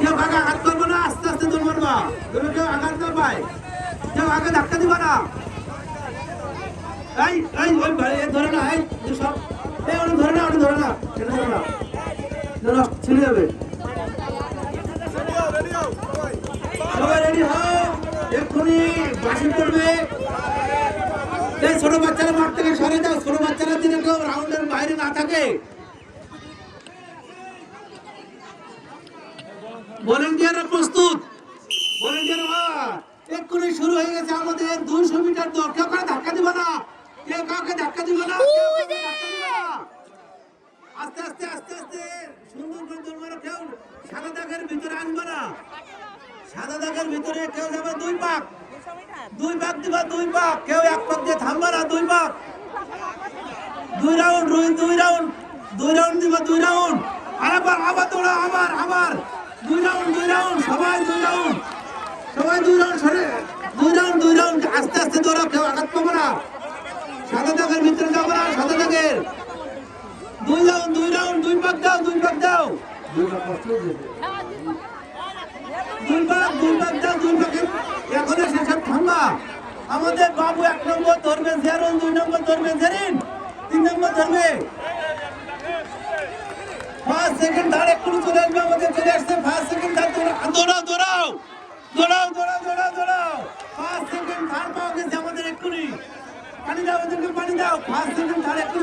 কেউ কাকে আঘাত করবো না, আস্তে আস্তে দৌড় মারবা। তুমি কেউ আঘাত না পায়, কেউ আগে ধাক্কা দিবা না। এই এই ওই ধরে না, এই সব এই ওটা ধরে না, ওটা ধরে না, এটা ধরে না, ধরো ছিঁড়ে যাবে। সবাই রেডি হও, এক্ষুনি বাসি করবে। এই ছোট বাচ্চারা মাঠ থেকে সরে যাও, ছোট বাচ্চারা দিনে কেউ রাউন্ডের বাইরে না থাকে। ভলেন্টিয়াররা প্রস্তুত, ভলেন্টিয়াররা এক্ষুনি শুরু হয়ে গেছে আমাদের 200 মিটার দৌড়। কেউ কাউকে ধাক্কা দিবে না, কেউ কাউকে ধাক্কা দিবে না, কেউ কাউকে ধাক্কা দিবে না। আস্তে আস্তে আস্তে আস্তে সুন্দর করে দৌড় মারো। কেউ সাদা দাগের ভিতরে আনবে না, সাদা দাগের ভিতরে কেউ যাবে 2 পাক, 2 পাক দিবা, 2 পাক। কেউ 1 পাক দিয়ে থামবে না, 2 পাক, 2 রাউন্ড, 2 রাউন্ড, 2 রাউন্ড দিবা, 2 রাউন্ড। আবার আবার দৌড়াও, আবার 2 রাউন্ড, 2 রাউন্ড, সবাই 2 রাউন্ড, সবাই 2 রাউন্ড সরে, 2 রাউন্ড, 2 রাউন্ড। আস্তে আস্তে দৌড়াও, কেউ আঘাত পাবে না, সাদা দাগের ভিতরে যাবে না, সাদা দাগের। 2 রাউন্ড, 2 রাউন্ড, 2 পাক দাও, 2 পাক দাও, 2 পাক দাও, 2 পাকে। এখন সেসব থামবা। আমাদের বাবু 1 নম্বর ধরবে জেরুন, 2 নম্বর ধরবে জেরিন, 3 নম্বর ধরবে। 5 সেকেন্ড ধার এক্ষুনি চলে আসবে, আমাদের চলে আসছে 5 সেকেন্ড ধার। দৌড়াও দৌড়াও দৌড়াও দৌড়াও দৌড়াও দৌড়াও 5 সেকেন্ড ধার পাওয়া গেছে আমাদের এক্ষুনি। পানি দাও, ওদেরকে পানি দাও, 5 সেকেন্ড ধার এক্ষুনি।